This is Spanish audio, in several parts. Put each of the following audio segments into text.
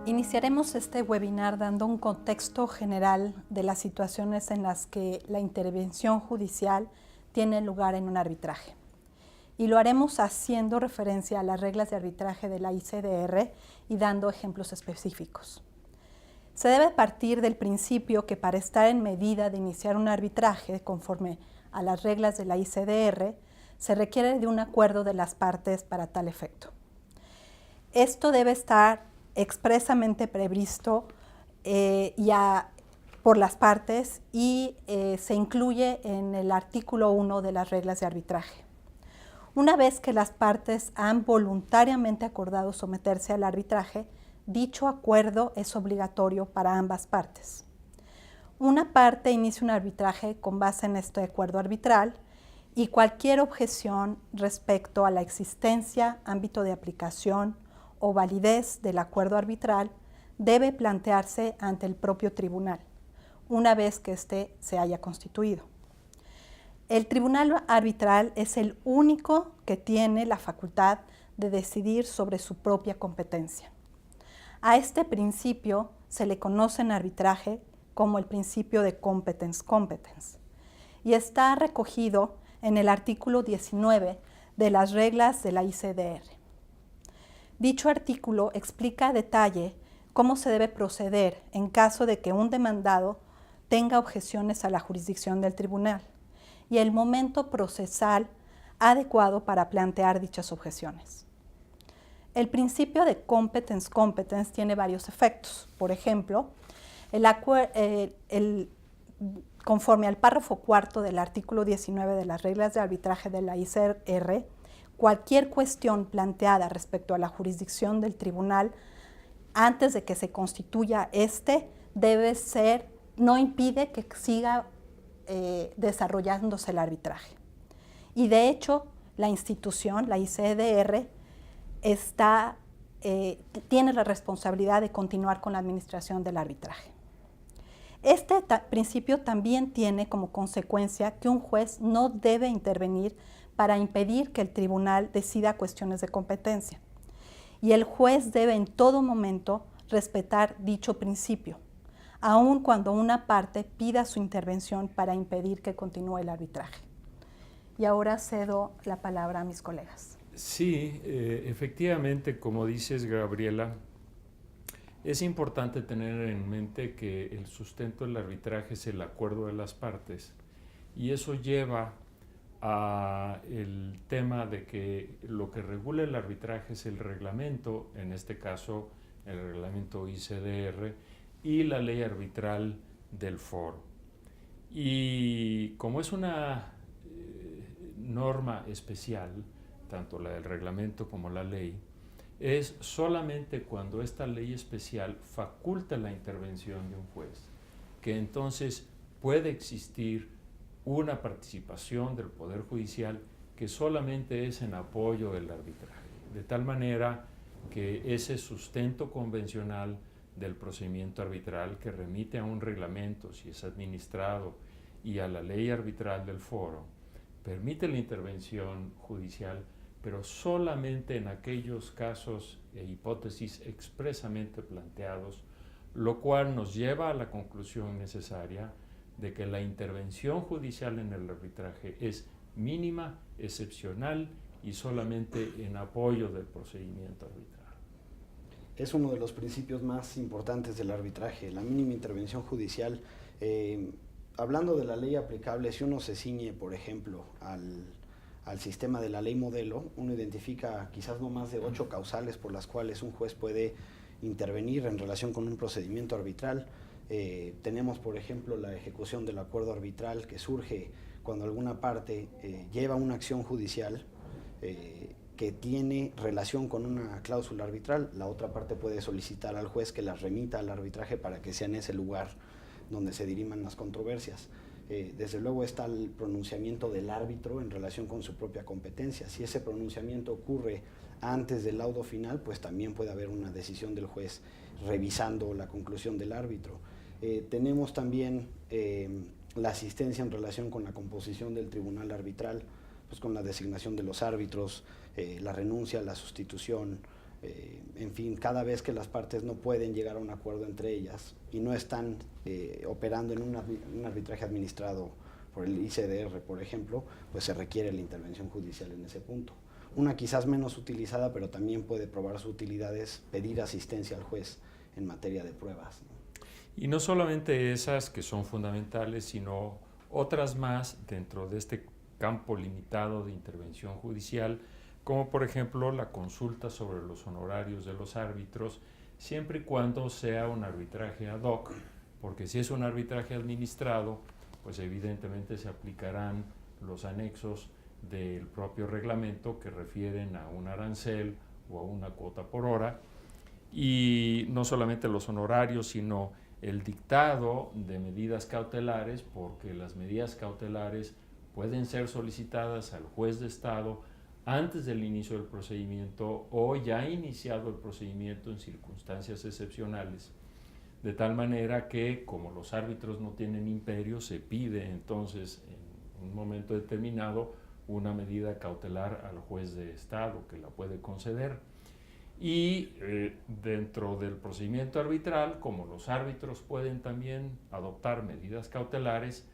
Iniciaremos este webinar dando un contexto general de las situaciones en las que la intervención judicial tiene lugar en un arbitraje. Y lo haremos haciendo referencia a las reglas de arbitraje de la ICDR y dando ejemplos específicos. Se debe partir del principio que para estar en medida de iniciar un arbitraje conforme a las reglas de la ICDR, se requiere de un acuerdo de las partes para tal efecto. Esto debe estar expresamente previsto por las partes y se incluye en el artículo 1 de las reglas de arbitraje. Una vez que las partes han voluntariamente acordado someterse al arbitraje, dicho acuerdo es obligatorio para ambas partes. Una parte inicia un arbitraje con base en este acuerdo arbitral y cualquier objeción respecto a la existencia, ámbito de aplicación o validez del acuerdo arbitral debe plantearse ante el propio tribunal, una vez que éste se haya constituido. El tribunal arbitral es el único que tiene la facultad de decidir sobre su propia competencia. A este principio se le conoce en arbitraje como el principio de competence y está recogido en el artículo 19 de las reglas de la ICDR. Dicho artículo explica a detalle cómo se debe proceder en caso de que un demandado tenga objeciones a la jurisdicción del tribunal y el momento procesal adecuado para plantear dichas objeciones. El principio de competence tiene varios efectos. Por ejemplo, conforme al párrafo cuarto del artículo 19 de las reglas de arbitraje de la ICDR, cualquier cuestión planteada respecto a la jurisdicción del tribunal antes de que se constituya no impide que siga desarrollándose el arbitraje. Y de hecho, la institución, la ICDR, tiene la responsabilidad de continuar con la administración del arbitraje. Este principio también tiene como consecuencia que un juez no debe intervenir para impedir que el tribunal decida cuestiones de competencia. Y el juez debe en todo momento respetar dicho principio, aun cuando una parte pida su intervención para impedir que continúe el arbitraje. Y ahora cedo la palabra a mis colegas. Sí, efectivamente, como dices, Gabriela, es importante tener en mente que el sustento del arbitraje es el acuerdo de las partes y eso lleva a el tema de que lo que regula el arbitraje es el reglamento, en este caso el reglamento ICDR y la ley arbitral del foro. Y como es una norma especial, tanto la del reglamento como la ley, es solamente cuando esta ley especial faculta la intervención de un juez, que entonces puede existir una participación del Poder Judicial que solamente es en apoyo del arbitraje, de tal manera que ese sustento convencional del procedimiento arbitral que remite a un reglamento, si es administrado, y a la ley arbitral del foro, permite la intervención judicial, pero solamente en aquellos casos e hipótesis expresamente planteados, lo cual nos lleva a la conclusión necesaria de que la intervención judicial en el arbitraje es mínima, excepcional y solamente en apoyo del procedimiento arbitral. Es uno de los principios más importantes del arbitraje, la mínima intervención judicial. Hablando de la ley aplicable, si uno se ciñe, por ejemplo, al sistema de la ley modelo, uno identifica quizás no más de 8 causales por las cuales un juez puede intervenir en relación con un procedimiento arbitral. Tenemos, por ejemplo, la ejecución del acuerdo arbitral que surge cuando alguna parte lleva una acción judicial que tiene relación con una cláusula arbitral. La otra parte puede solicitar al juez que las remita al arbitraje para que sea en ese lugar donde se diriman las controversias. Desde luego está el pronunciamiento del árbitro en relación con su propia competencia. Si ese pronunciamiento ocurre antes del laudo final, pues también puede haber una decisión del juez revisando la conclusión del árbitro. Tenemos también la asistencia en relación con la composición del tribunal arbitral, pues con la designación de los árbitros, la renuncia, la sustitución, En fin, cada vez que las partes no pueden llegar a un acuerdo entre ellas y no están operando en un arbitraje administrado por el ICDR, por ejemplo, pues se requiere la intervención judicial en ese punto. Una quizás menos utilizada, pero también puede probar su utilidad, es pedir asistencia al juez en materia de pruebas, ¿no? Y no solamente esas que son fundamentales, sino otras más dentro de este campo limitado de intervención judicial, como por ejemplo la consulta sobre los honorarios de los árbitros, siempre y cuando sea un arbitraje ad hoc, porque si es un arbitraje administrado, pues evidentemente se aplicarán los anexos del propio reglamento que refieren a un arancel o a una cuota por hora, y no solamente los honorarios, sino el dictado de medidas cautelares, porque las medidas cautelares pueden ser solicitadas al juez de Estado antes del inicio del procedimiento o ya iniciado el procedimiento en circunstancias excepcionales, de tal manera que, como los árbitros no tienen imperio, se pide entonces en un momento determinado una medida cautelar al juez de Estado que la puede conceder. Y dentro del procedimiento arbitral, como los árbitros pueden también adoptar medidas cautelares,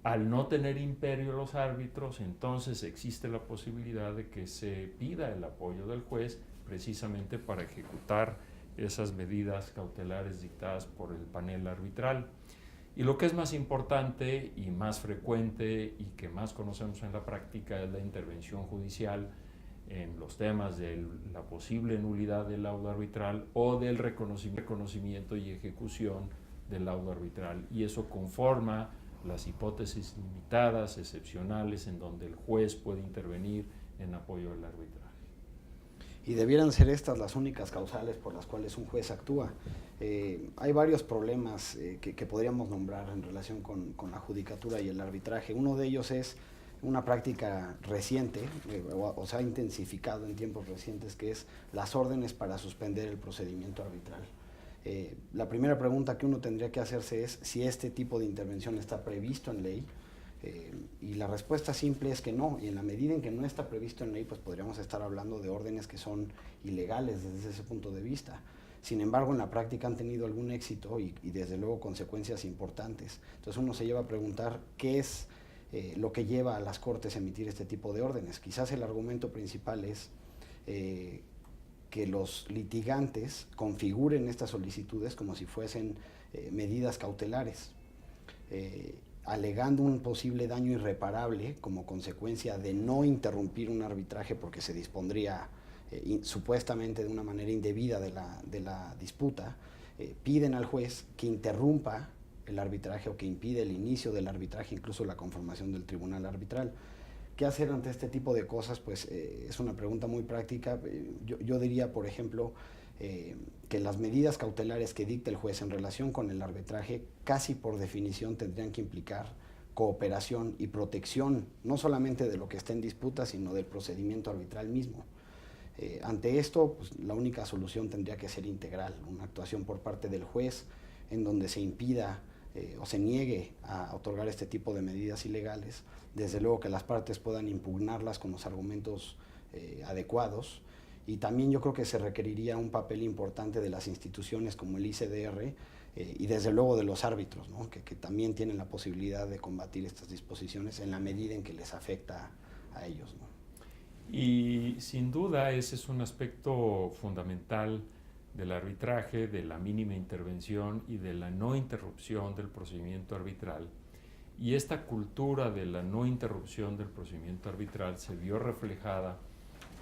al no tener imperio los árbitros, entonces existe la posibilidad de que se pida el apoyo del juez precisamente para ejecutar esas medidas cautelares dictadas por el panel arbitral. Y lo que es más importante y más frecuente y que más conocemos en la práctica es la intervención judicial en los temas de la posible nulidad del laudo arbitral o del reconocimiento y ejecución del laudo arbitral. Y eso conforma las hipótesis limitadas, excepcionales, en donde el juez puede intervenir en apoyo del arbitraje. Y debieran ser estas las únicas causales por las cuales un juez actúa. Hay varios problemas que podríamos nombrar en relación con la judicatura y el arbitraje. Uno de ellos es una práctica reciente, o se ha intensificado en tiempos recientes, que es las órdenes para suspender el procedimiento arbitral. La primera pregunta que uno tendría que hacerse es si este tipo de intervención está previsto en ley, y la respuesta simple es que no, y en la medida en que no está previsto en ley, pues podríamos estar hablando de órdenes que son ilegales desde ese punto de vista. Sin embargo, en la práctica han tenido algún éxito y desde luego consecuencias importantes. Entonces uno se lleva a preguntar qué es lo que lleva a las Cortes a emitir este tipo de órdenes. Quizás el argumento principal es que los litigantes configuren estas solicitudes como si fuesen medidas cautelares, alegando un posible daño irreparable como consecuencia de no interrumpir un arbitraje porque se dispondría supuestamente de una manera indebida de la disputa, piden al juez que interrumpa el arbitraje o que impide el inicio del arbitraje, incluso la conformación del tribunal arbitral. ¿Qué hacer ante este tipo de cosas? Pues es una pregunta muy práctica. Yo diría, por ejemplo, que las medidas cautelares que dicta el juez en relación con el arbitraje casi por definición tendrían que implicar cooperación y protección, no solamente de lo que está en disputa, sino del procedimiento arbitral mismo. Ante esto, pues, la única solución tendría que ser integral, una actuación por parte del juez en donde se impida o se niegue a otorgar este tipo de medidas ilegales, desde luego que las partes puedan impugnarlas con los argumentos adecuados, y también yo creo que se requeriría un papel importante de las instituciones como el ICDR y desde luego de los árbitros, ¿no? que también tienen la posibilidad de combatir estas disposiciones en la medida en que les afecta a ellos, ¿no? Y sin duda ese es un aspecto fundamental del arbitraje, de la mínima intervención y de la no interrupción del procedimiento arbitral. Y esta cultura de la no interrupción del procedimiento arbitral se vio reflejada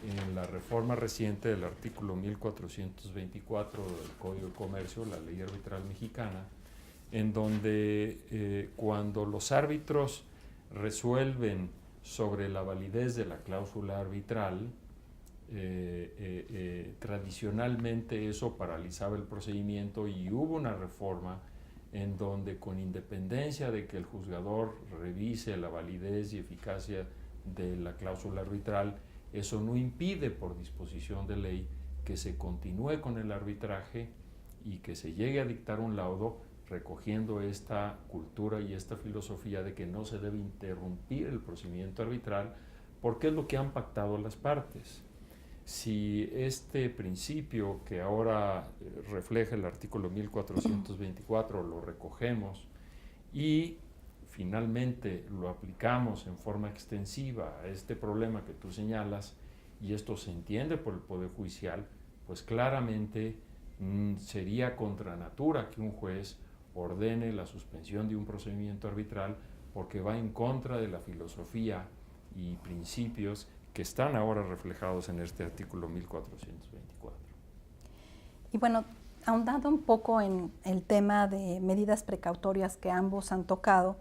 en la reforma reciente del artículo 1424 del Código de Comercio, la ley arbitral mexicana, en donde cuando los árbitros resuelven sobre la validez de la cláusula arbitral, tradicionalmente eso paralizaba el procedimiento, y hubo una reforma en donde, con independencia de que el juzgador revise la validez y eficacia de la cláusula arbitral, eso no impide por disposición de ley que se continúe con el arbitraje y que se llegue a dictar un laudo recogiendo esta cultura y esta filosofía de que no se debe interrumpir el procedimiento arbitral, porque es lo que han pactado las partes. si este principio que ahora refleja el artículo 1424 lo recogemos y finalmente lo aplicamos en forma extensiva a este problema que tú señalas, y esto se entiende por el Poder Judicial, pues claramente sería contra natura que un juez ordene la suspensión de un procedimiento arbitral, porque va en contra de la filosofía y principios que están ahora reflejados en este artículo 1424. Y bueno, ahondando un poco en el tema de medidas precautorias que ambos han tocado,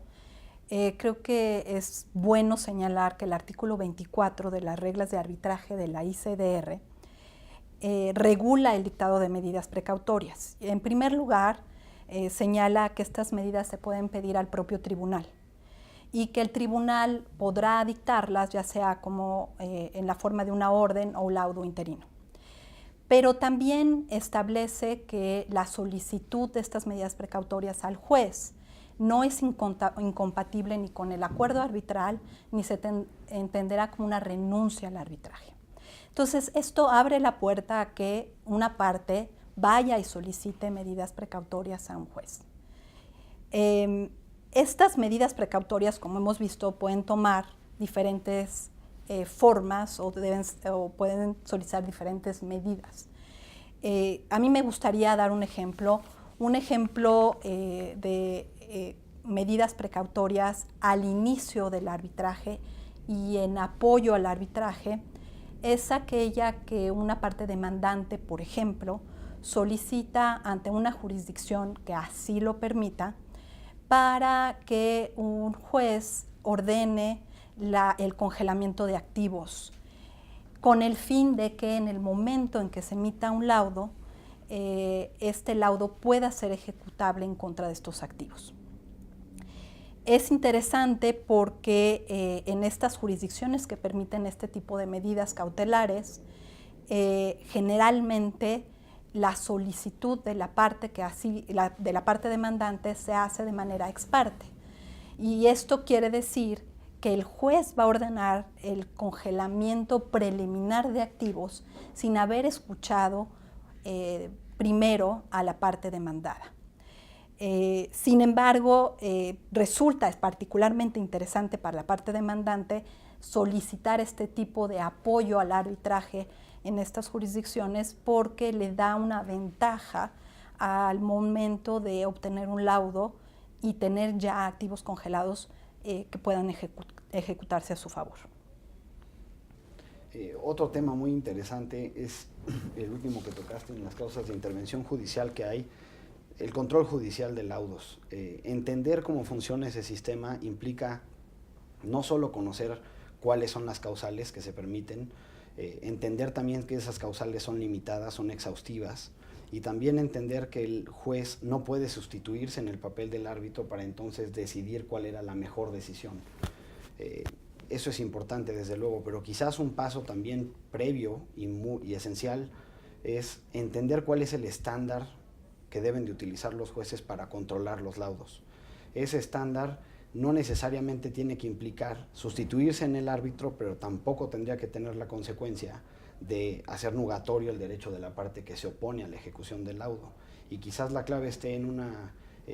creo que es bueno señalar que el artículo 24 de las reglas de arbitraje de la ICDR regula el dictado de medidas precautorias. En primer lugar, señala que estas medidas se pueden pedir al propio tribunal y que el tribunal podrá dictarlas, ya sea como en la forma de una orden o un laudo interino. Pero también establece que la solicitud de estas medidas precautorias al juez no es incompatible ni con el acuerdo arbitral, ni se entenderá como una renuncia al arbitraje. Entonces, esto abre la puerta a que una parte vaya y solicite medidas precautorias a un juez. Estas medidas precautorias, como hemos visto, pueden tomar diferentes formas o pueden solicitar diferentes medidas. A mí me gustaría dar un ejemplo de medidas precautorias al inicio del arbitraje y en apoyo al arbitraje. Es aquella que una parte demandante, por ejemplo, solicita ante una jurisdicción que así lo permita, para que un juez ordene el congelamiento de activos, con el fin de que en el momento en que se emita un laudo, este laudo pueda ser ejecutable en contra de estos activos. Es interesante porque en estas jurisdicciones que permiten este tipo de medidas cautelares, generalmente la solicitud de la parte de la parte demandante se hace de manera ex parte. Y esto quiere decir que el juez va a ordenar el congelamiento preliminar de activos sin haber escuchado primero a la parte demandada. Sin embargo, resulta particularmente interesante para la parte demandante solicitar este tipo de apoyo al arbitraje en estas jurisdicciones, porque le da una ventaja al momento de obtener un laudo y tener ya activos congelados que puedan ejecutarse a su favor. Otro tema muy interesante es el último que tocaste en las causas de intervención judicial que hay, el control judicial de laudos. Entender cómo funciona ese sistema implica no solo conocer cuáles son las causales que se permiten, entender también que esas causales son limitadas, son exhaustivas, y también entender que el juez no puede sustituirse en el papel del árbitro para entonces decidir cuál era la mejor decisión. Eso es importante, desde luego, pero quizás un paso también previo y esencial es entender cuál es el estándar que deben de utilizar los jueces para controlar los laudos. Ese estándar no necesariamente tiene que implicar sustituirse en el árbitro, pero tampoco tendría que tener la consecuencia de hacer nugatorio el derecho de la parte que se opone a la ejecución del laudo. Y quizás la clave esté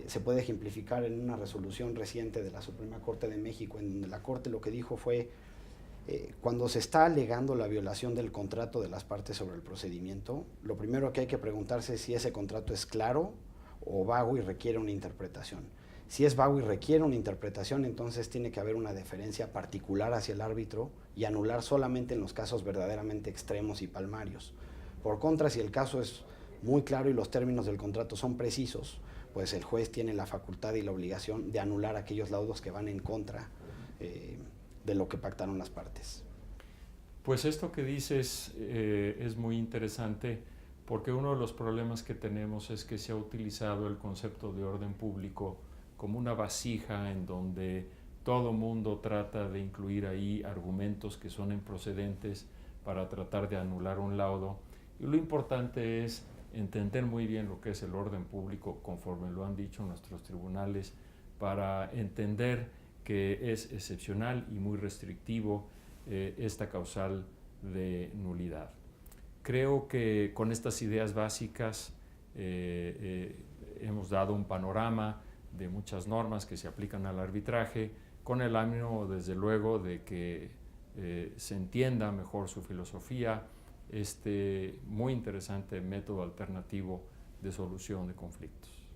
se puede ejemplificar en una resolución reciente de la Suprema Corte de México, en donde la Corte lo que dijo fue, cuando se está alegando la violación del contrato de las partes sobre el procedimiento, lo primero que hay que preguntarse es si ese contrato es claro o vago y requiere una interpretación. Si es vago y requiere una interpretación, entonces tiene que haber una deferencia particular hacia el árbitro y anular solamente en los casos verdaderamente extremos y palmarios. Por contra, si el caso es muy claro y los términos del contrato son precisos, pues el juez tiene la facultad y la obligación de anular aquellos laudos que van en contra de lo que pactaron las partes. Pues esto que dices es muy interesante, porque uno de los problemas que tenemos es que se ha utilizado el concepto de orden público como una vasija en donde todo mundo trata de incluir ahí argumentos que son improcedentes para tratar de anular un laudo. Y lo importante es entender muy bien lo que es el orden público, conforme lo han dicho nuestros tribunales, para entender que es excepcional y muy restrictivo esta causal de nulidad. Creo que con estas ideas básicas hemos dado un panorama de muchas normas que se aplican al arbitraje, con el ánimo, desde luego, de que se entienda mejor su filosofía, este muy interesante método alternativo de solución de conflictos.